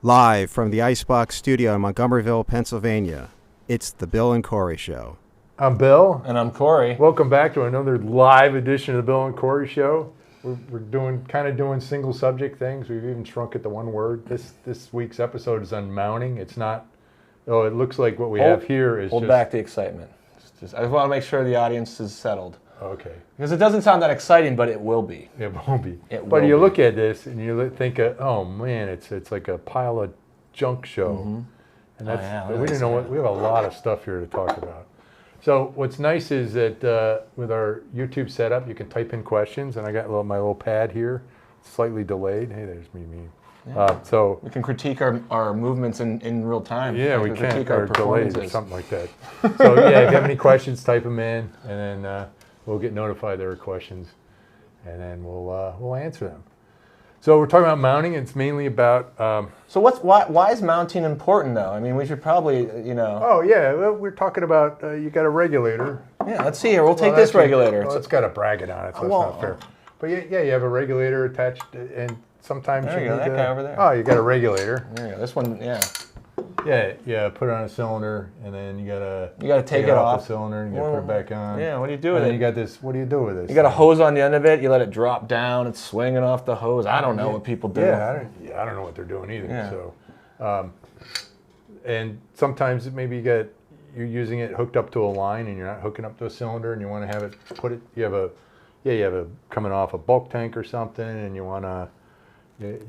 Live from the Icebox Studio in Montgomeryville, Pennsylvania, it's the Bill and Corey Show. I'm Bill. And I'm Corey. Welcome back to another live edition of the Bill and Corey Show. We're doing single subject things. We've even shrunk it to one word. This week's episode is on mounting. It's not, it looks like what we have here is hold back the excitement. I just want to make sure the audience is settled. Okay. Because it doesn't sound that exciting, but it will be. It won't be. But you look at this and you think, oh man, it's like a pile of junk show. Mm-hmm. And that's we didn't know what we have a lot of stuff here to talk about. So what's nice is that with our YouTube setup, you can type in questions, and I got my little pad here, slightly delayed. Hey, there's me. Yeah. So we can critique our movements in real time. Yeah, we can critique our delays or something like that. So yeah, if you have any questions, type them in, and then we'll get notified there are questions, and then we'll answer them. So we're talking about mounting. It's mainly about. So why is mounting important though? I mean, we should probably Oh yeah, well, we're talking about you got a regulator. Yeah, let's see here. We'll take this regulator. Well, it's got a bracket on it, so it's not fair. But yeah, you have a regulator attached, and sometimes there you go. That guy over there. Oh, you got a regulator. There you go. This one, yeah. Yeah. Put it on a cylinder, and then you gotta take it off the cylinder, and you gotta put it back on. Yeah. What do you do with it? You got this. What do you do with this? You got a hose on the end of it. You let it drop down. It's swinging off the hose. I don't know what people do. Yeah, I don't know what they're doing either. Yeah. So, and sometimes maybe you're using it hooked up to a line, and you're not hooking up to a cylinder, and you want to have it you have a coming off a bulk tank or something, and you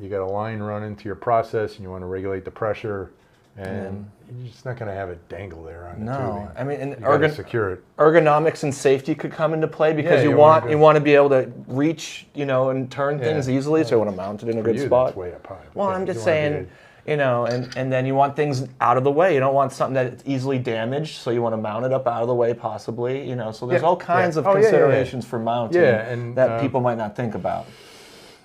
got a line running to your process, and you want to regulate the pressure. And you're just not going to have it dangle there on the tubing. No, I mean, and secure it. Ergonomics and safety could come into play because you want to be able to reach, and turn things easily. So you want to mount it in a good spot. That's way up high. Well, I'm just saying, and then you want things out of the way. You don't want something that's easily damaged, so you want to mount it up out of the way, possibly. So there's all kinds of considerations for mounting that people might not think about.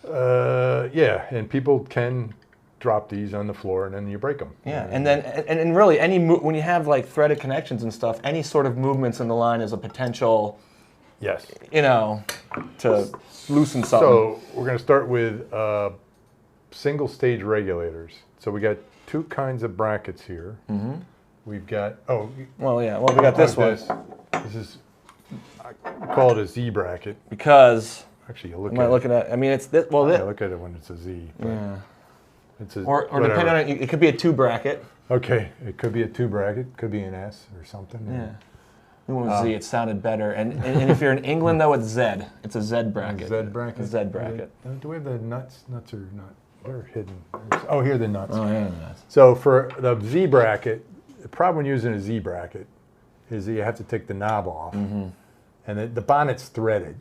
And people can drop these on the floor and then you break them. Yeah, and then and really when you have like threaded connections and stuff, any sort of movements in the line is a potential. Yes. To loosen something. So we're going to start with single stage regulators. So we got two kinds of brackets here. Mm-hmm. We've got we got this one. This is I call it a Z bracket because actually you look. Am I looking at? I mean, it's this. Well, look at it when it's a Z. Yeah. Or depending on it could be a 2 bracket. Okay, it could be a 2 bracket, could be an S or something. Yeah. We went with Z, it sounded better. And if you're in England though, it's Z. It's a Z bracket. Z bracket. Z bracket. Do we have the nuts? Nuts are not. They're hidden. Here are the nuts. Oh yeah, the nuts. So for the Z bracket, the problem when using a Z bracket is that you have to take the knob off, and the bonnet's threaded.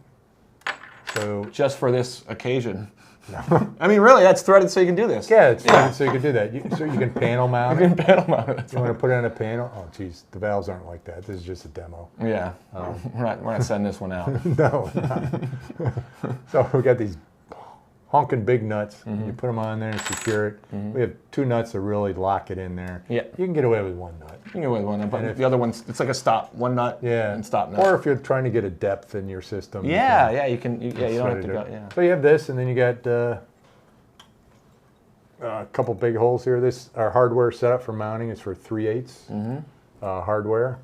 So just for this occasion. No. I mean, really, that's threaded so you can do this. Yeah, it's threaded so you can do that. So you can panel mount it. You can panel mount it. You want to put it on a panel? Oh, geez, the valves aren't like that. This is just a demo. Yeah, we're not sending this one out. No, not. So we got these honking big nuts. You put them on there and secure it. We have 2 nuts to really lock it in there. Yeah. You can get away with 1 nut. You can get away with 1 nut, but the other one's, it's like a stop, 1 nut and stop nut. Or if you're trying to get a depth in your system. You don't have to go, So you have this, and then you got a couple big holes here. Our hardware setup for mounting is for 3/8 hardware.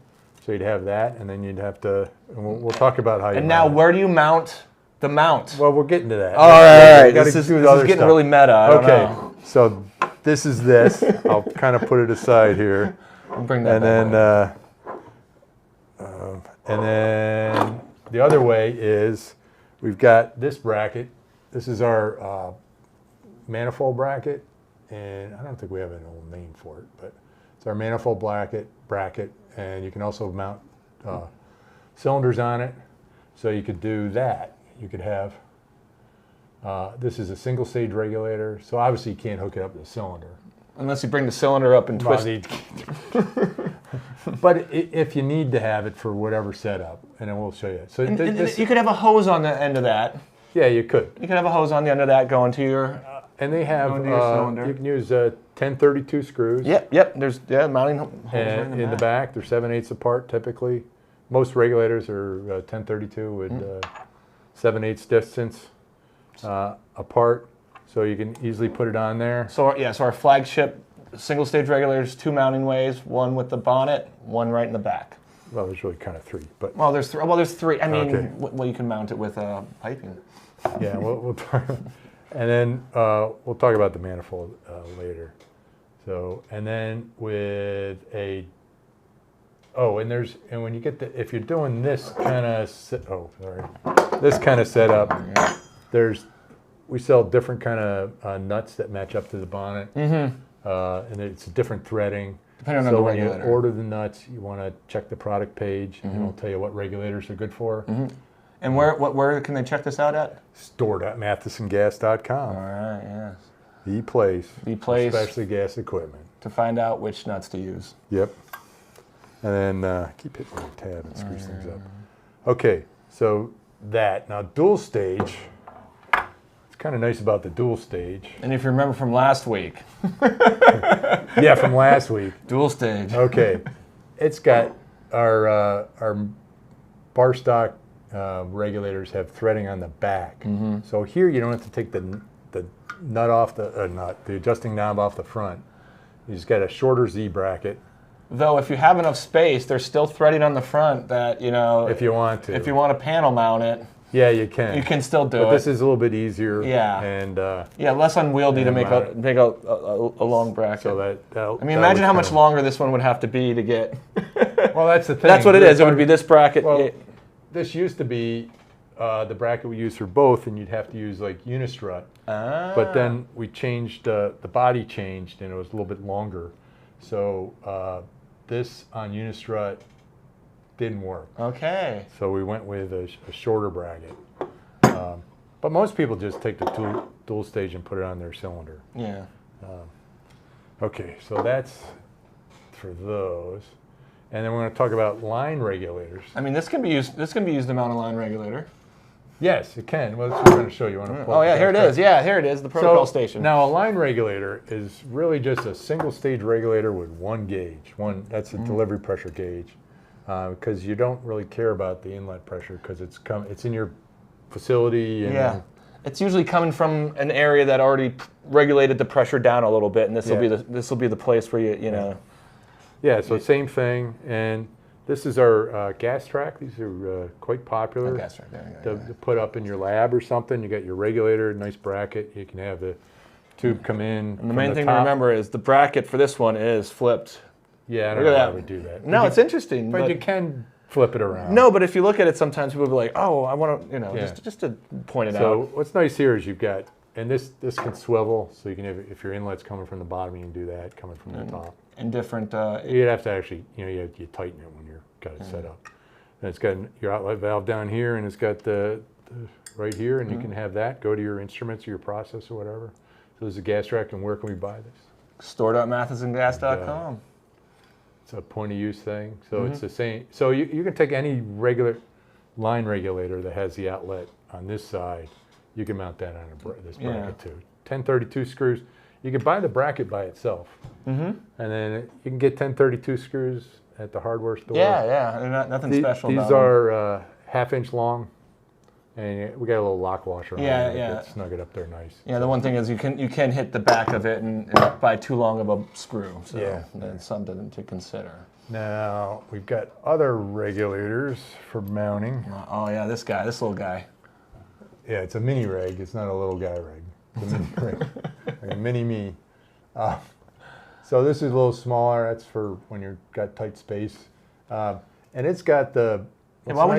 So you'd have that, and then you'd have to, and we'll talk about how you And now, where do you mount the mount? Well, we're getting to that. All right. This is getting really meta. I don't know. So this is this. I'll kind of put it aside here. I'll bring that and then the other way is we've got this bracket. This is our manifold bracket, and I don't think we have an old name for it, but it's our manifold bracket, and you can also mount cylinders on it. So you could do that. You could have, this is a single stage regulator, so obviously you can't hook it up to the cylinder. Unless you bring the cylinder up and twist it. But if you need to have it for whatever setup, and then we'll show you. So you could have a hose on the end of that. Yeah, you could. You could have a hose on the end of that going to your and they have, you can use 1032 screws. Yep. There's mounting holes and in the back. They're 7/8 apart typically. Most regulators are 1032 with 7/8 distance apart. So you can easily put it on there. So our flagship single-stage regulators, 2 mounting ways, one with the bonnet, one right in the back. Well, there's really kind of 3, but there's 3. I mean, you can mount it with piping. Yeah, we'll talk, and then we'll talk about the manifold later. So, and then with and when you get if you're doing this kind of this kind of setup, we sell different kind of nuts that match up to the bonnet, and it's different threading. Depending on the when regulator. you order the nuts, you want to check the product page, and it'll tell you what regulators are good for. And where can they check this out at? Store.mathesongas.com. All right, yes. The place. For especially gas equipment. To find out which nuts to use. Yep. And then keep hitting the tab and screws things up. Okay, so that. Now, dual stage. It's kind of nice about the dual stage. And if you remember from last week. Yeah, from last week. Dual stage. Okay. It's got our bar stock regulators have threading on the back. So here you don't have to take the nut off the adjusting knob off the front. You just got a shorter Z bracket. Though if you have enough space, there's still threading on the front that, if you want to. If you want to panel mount it. Yeah, you can. You can still do it. But this is a little bit easier. Yeah. And less unwieldy to make a long bracket. So imagine how much longer this one would have to be to get. Well, that's the thing. That's what it is. It would be this bracket. Well, this used to be the bracket we used for both, and you'd have to use like unistrut. But then we changed the body changed, and it was a little bit longer. So this on unistrut didn't work. Okay. So we went with a shorter bracket. But most people just take the dual stage and put it on their cylinder. Yeah. Okay, so that's for those. And then we're going to talk about line regulators. I mean, this can be used to mount a line regulator. Yes, it can. Well, that's what we're going to show you. Here it is. Yeah, here it is, the protocol station. Now, a line regulator is really just a single stage regulator with one gauge. That's a delivery pressure gauge. Because you don't really care about the inlet pressure because it's in your facility. And it's usually coming from an area that already regulated the pressure down a little bit, and this will be the place where you know. Yeah. So same thing, and this is our gas track. These are quite popular. Gas track. There you go. To put up in your lab or something. You got your regulator, nice bracket. You can have the tube come in. And the main thing to remember is the bracket for this one is flipped. Yeah, I don't know why we do that. No, it's interesting. But you can flip it around. No, but if you look at it, sometimes people will be like, "Oh, I want to," just to point it out. So what's nice here is you've got, and this can swivel, so you can have, if your inlet's coming from the bottom, you can do that coming from the top. And different. You'd have to actually, you tighten it when you've got it set up. And it's got your outlet valve down here, and it's got the right here, and you can have that go to your instruments or your process or whatever. So there's a gas track, and where can we buy this? Store.mathesongas.com. It's a point of use thing, so it's the same. So you can take any regular line regulator that has the outlet on this side, you can mount that on this bracket too. 1032 screws. You can buy the bracket by itself, and then you can get 1032 screws at the hardware store. Yeah, nothing special. These are half-inch long, and we got a little lock washer on it. Yeah. Snug it up there nice. Yeah, the one thing is you can hit the back of it and buy too long of a screw. So that's something to consider. Now we've got other regulators for mounting. Oh yeah, this little guy. Yeah, it's a mini reg. It's not a little guy reg. It's a mini reg, like a mini me. So this is a little smaller. That's for when you've got tight space, and it's got the. Why would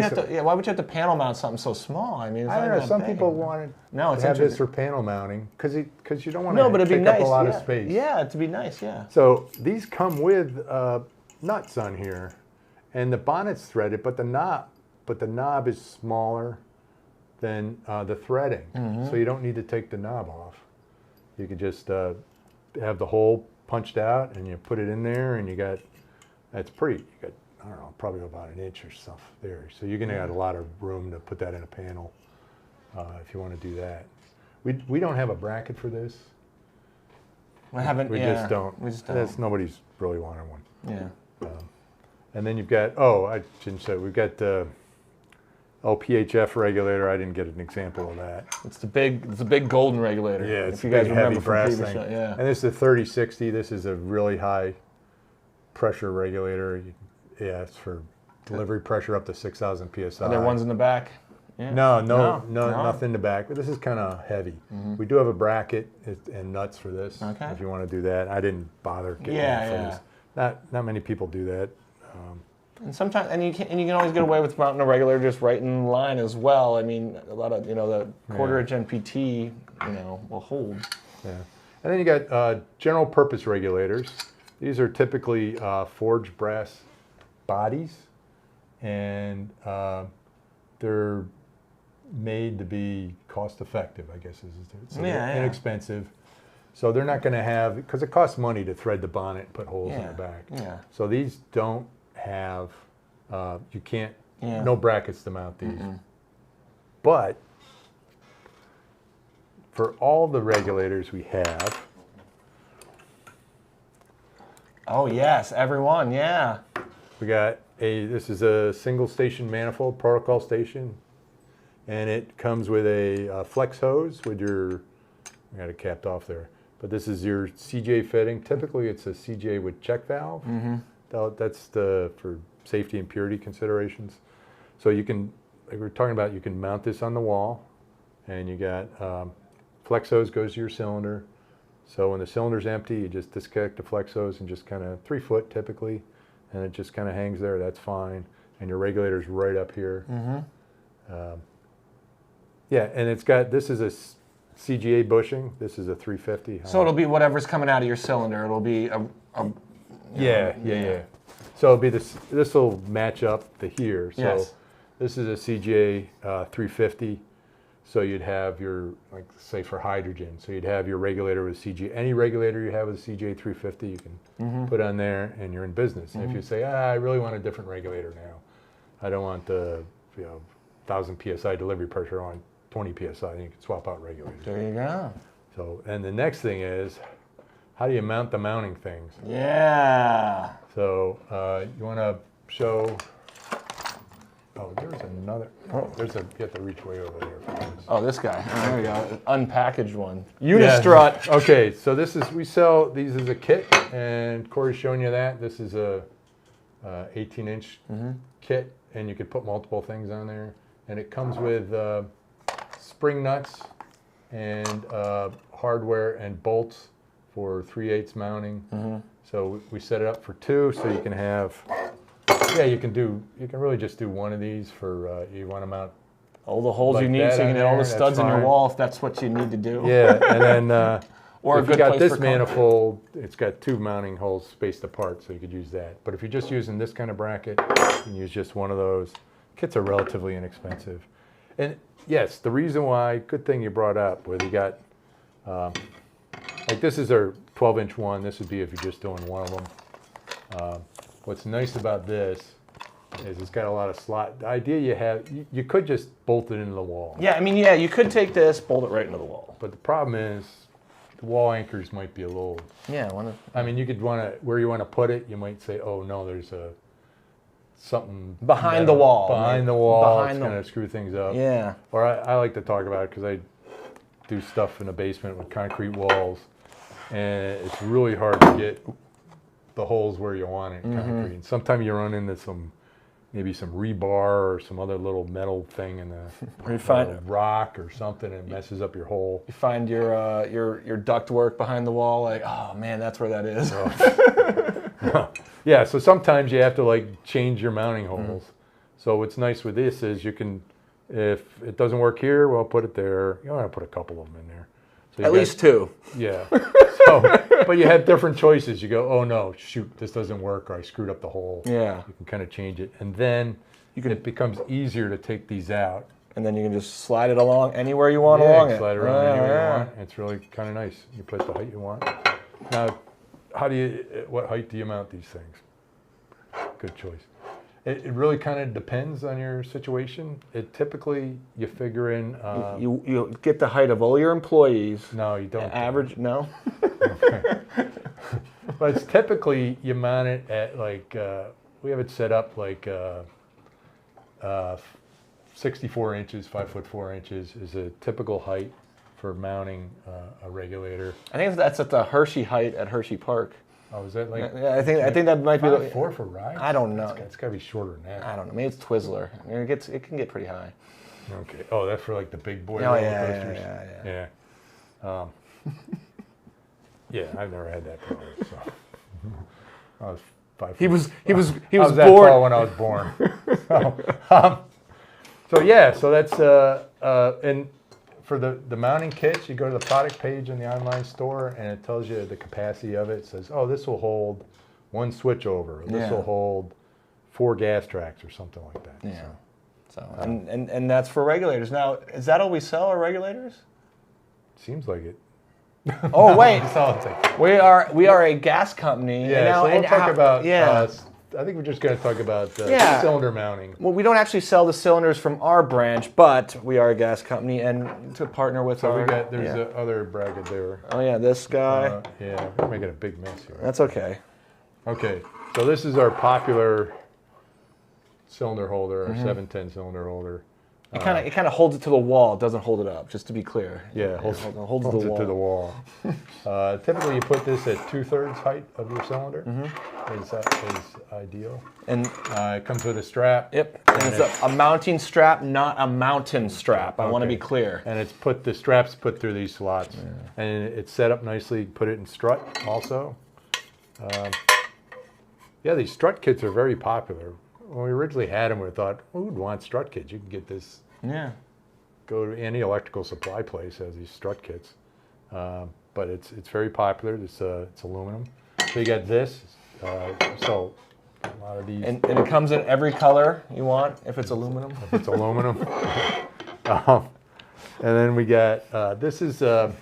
you have to panel mount something so small? I mean, I don't know. Some people want to have this for panel mounting because you don't want to take up a lot of space. Yeah, to be nice. Yeah. So these come with nuts on here, and the bonnet's threaded, but the knob is smaller than the threading, so you don't need to take the knob off. You can just have the hole punched out, and you put it in there, and that's pretty. You got, I don't know, probably about an inch or stuff there. So you're going to have a lot of room to put that in a panel if you want to do that. We don't have a bracket for this. We haven't. We just don't. We just don't. Nobody's really wanted one. Yeah. And then you've got, I shouldn't say, we've got PHF regulator. I didn't get an example of that. It's the big golden regulator. Yeah, it's if you guys big, remember heavy from brass previous thing. show, yeah. And this is a 3060. This is a really high pressure regulator. Yeah, it's for delivery pressure up to 6,000 psi. Are there ones in the back? Yeah. No, nothing in the back. But this is kind of heavy. We do have a bracket and nuts for this. Okay. If you want to do that, I didn't bother getting one for this. Not many people do that. And sometimes, and you can always get away with mounting a regulator just right in line as well. I mean, a lot of the quarter-inch NPT, will hold. Yeah, and then you got general purpose regulators. These are typically forged brass bodies, and they're made to be cost-effective, I guess so they're inexpensive. So they're not going to have, because it costs money to thread the bonnet and put holes in the back. Yeah. So these don't have, you can't, no brackets to mount these. But for all the regulators we have. Oh yes, everyone, yeah. We got this is a single station manifold, protocol station. And it comes with a flex hose with your, I got it capped off there. But this is your CJ fitting. Typically it's a CJ with check valve. That's for safety and purity considerations. So you can, like we were talking about, you can mount this on the wall, and you got flex hose goes to your cylinder. So when the cylinder's empty, you just disconnect the flex hose and just kind of 3 foot typically, and it just kind of hangs there. That's fine. And your regulator's right up here. Yeah, and it's got, this is a CGA bushing. This is a 350. So it'll be whatever's coming out of your cylinder. It'll be Yeah. So it'll be this will match up to here. So this is a CGA 350. So you'd have your, like say for hydrogen, so you'd have your regulator with CGA. Any regulator you have with CGA 350 you can put on there and you're in business. And if you say, I really want a different regulator now. I don't want the 1,000 PSI delivery pressure on 20 PSI, and you can swap out regulators. There you go. So, and the next thing is, how do you mount the mounting things? Yeah. So you want to show, there's another, you have to reach way over there for this. Oh, this guy. Oh, there we go. Unpackaged one. Unistrut. Yeah. Okay, so we sell these as a kit, and Corey's showing you that. This is a 18-inch kit, and you could put multiple things on there. And it comes with spring nuts and hardware and bolts for 3/8 mounting. So we set it up for 2, so you can have, you can really just do one of these for, you want to mount all the holes you need so you can get all the studs in your wall if that's what you need to do. Yeah, and then or if you got this manifold, it's got 2 mounting holes spaced apart, so you could use that. But if you're just using this kind of bracket, you can use just one of those. Kits are relatively inexpensive. And yes, the reason why, good thing you brought up, where you got, like this is our 12-inch one. This would be if you're just doing one of them. What's nice about this is it's got a lot of slot. The idea you have, you could just bolt it into the wall. Yeah, I mean, you could take this, bolt it right into the wall. But the problem is, the wall anchors might be a little. Yeah, I mean, you could where you want to put it, you might say, oh no, there's something behind the wall. Behind the wall, it's going to screw things up. Yeah. Or I like to talk about it because I do stuff in the basement with concrete walls, and it's really hard to get the holes where you want it in concrete. And sometimes you run into maybe some rebar or some other little metal thing in the rock or something, and it messes up your hole. You find your duct work behind the wall, like, oh man, that's where that is. Yeah, so sometimes you have to change your mounting holes. So what's nice with this is you can, if it doesn't work here, well, put it there. You want to put a couple of them in there. So at least 2. Yeah. So, but you have different choices. You go, oh no, shoot, this doesn't work, or I screwed up the hole. Yeah. You can kind of change it, and then it becomes easier to take these out. And then you can just slide it along anywhere you want along it. Slide it around anywhere you want. It's really kind of nice. You put the height you want. Now, what height do you mount these things? Good choice. It really kind of depends on your situation. Typically, you figure in... you get the height of all your employees. No, you don't. Average, no? Okay. But it's typically, you mount it at we have it set up 64 inches, 5'4" is a typical height for mounting a regulator. I think that's at the Hershey height at Hershey Park. Oh, is that like? Yeah, I think that might be 5'4" for rides. I don't know. It's got to be shorter than that. I don't know. Maybe it's Twizzler. It can get pretty high. Okay. Oh, that's for like the big boy roller coasters. Yeah. Yeah, I've never had that problem. So I was 5 He was I was born that tall when I was born. So that's and for the mounting kits, you go to the product page in the online store, and it tells you the capacity of it. It says, oh, this will hold 1 switchover. This will hold 4 gas tracks or something like that. Yeah. So and that's for regulators. Now, is that all we sell, are regulators? Seems like it. Oh wait, we are a gas company. Yeah, now, so we'll talk about. Yeah. I think we're just going to talk about cylinder mounting. Well, we don't actually sell the cylinders from our branch, but we are a gas company, and to partner with our. There's the other bracket there. Oh yeah, this guy. We're making a big mess here. That's okay. Okay, so this is our popular cylinder holder, our 710 cylinder holder. It kind of holds it to the wall. It doesn't hold it up, just to be clear. Yeah, holds it to the wall. Typically, you put this at 2/3 height of your cylinder. Is ideal. And it comes with a strap. Yep. And it's a mounting strap, not a mountain strap. I want to be clear. And the strap's put through these slots, and it's set up nicely. Put it in strut also. These strut kits are very popular. When we originally had them, we thought, who would want strut kits? You can get this. Yeah. Go to any electrical supply place has these strut kits, but it's very popular. It's aluminum. So you got this. So a lot of these. And it comes in every color you want if it's aluminum. If it's aluminum. And then we got this is. So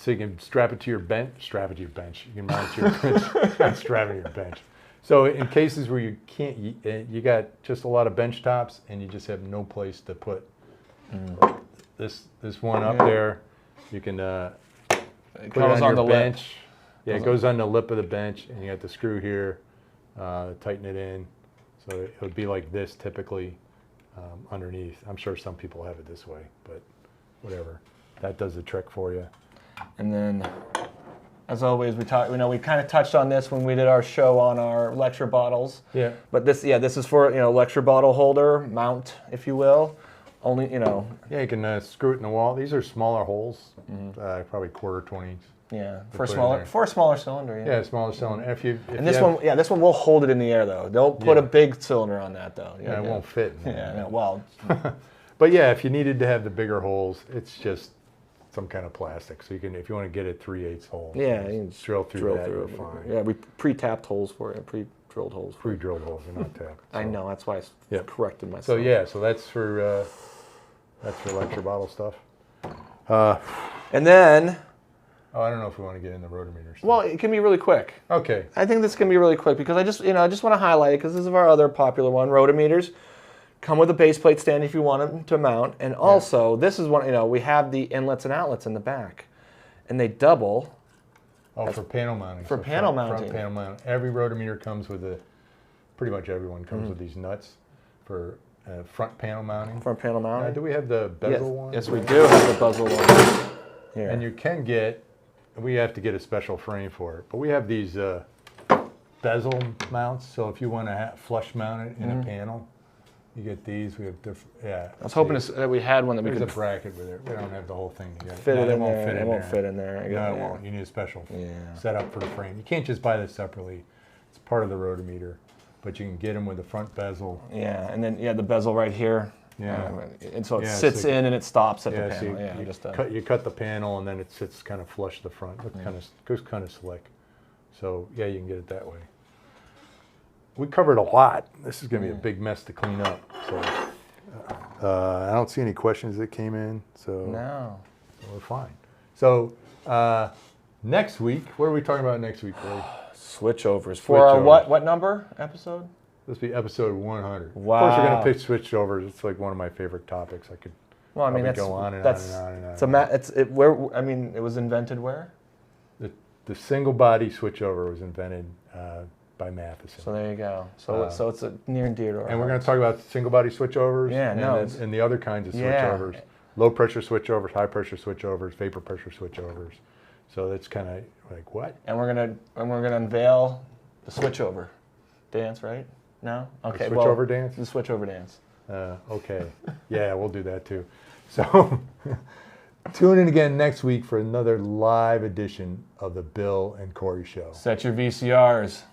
you can strap it to your bench. Strap it to your bench. You can mount it to your bench. Not strap it to your bench. So in cases where you can't, you got just a lot of bench tops, and you just have no place to put this one up there. You can put it on your bench. Yeah, it goes on the lip of the bench, and you got the screw here. Tighten it in, so it would be like this typically underneath. I'm sure some people have it this way, but whatever. That does the trick for you. And then, as always, we kind of touched on this when we did our show on our lecture bottles. Yeah. But this is for lecture bottle holder mount, if you will. Only Yeah, you can screw it in the wall. These are smaller holes, probably 1/4-20. Yeah, for a smaller cylinder. Yeah, smaller cylinder. This one will hold it in the air though. Don't put a big cylinder on that though. Yeah, it won't fit. Well. But yeah, if you needed to have the bigger holes, it's just some kind of plastic. So you can, if you want to get it 3/8 hole. Yeah, you can drill through that. You're fine. Yeah, we pre-tapped holes for it. Pre-drilled holes. Pre-drilled holes. You're not tapped. So. I know. That's why I corrected myself. So that's for lecture bottle stuff. And then. Oh, I don't know if we want to get in the rotometer stuff. Well, it can be really quick. Okay. I think this can be really quick because I just want to highlight it because this is our other popular one. Rotometers come with a base plate stand if you want them to mount, and also this is one. We have the inlets and outlets in the back, and they double. Oh, for panel mounting. For panel mounting. Front panel mounting. Every rotometer comes with pretty much everyone comes with these nuts for front panel mounting. Front panel mounting. Do we have the bezel one? Yes, we do have the bezel one. Here. And you can get. We have to get a special frame for it, but we have these bezel mounts. So if you want to flush mount it in a panel, you get these. We have different. Yeah. I was hoping that we had one that we could. There's a bracket with it. We don't have the whole thing together. Fit it in there. It won't fit in there. No, it won't. You need a special setup for the frame. You can't just buy this separately. It's part of the rotometer, but you can get them with the front bezel. Yeah, and then the bezel right here. Yeah. And so it sits in and it stops at the panel. So you cut the panel and then it sits kind of flush to the front. It goes kind of slick. So yeah, you can get it that way. We covered a lot. This is going to be a big mess to clean up. So I don't see any questions that came in. So we're fine. So next week, what are we talking about next week, Ray? Switchovers. For our what number episode? This will be episode 100. Wow. Of course, we're going to pick switchovers. It's like one of my favorite topics. I could go on and on and on. It was invented where? The single body switchover was invented by Matheson. So there you go. So it's a near and dear to our And we're going hearts. to talk about single body switchovers and the other kinds of switchovers. Low pressure switchovers, high pressure switchovers, vapor pressure switchovers. So that's kind of like what? And we're gonna unveil the switchover dance, right? No? Okay. The switchover dance? The switchover dance. Okay. Yeah, we'll do that too. So tune in again next week for another live edition of the Bill and Corey Show. Set your VCRs.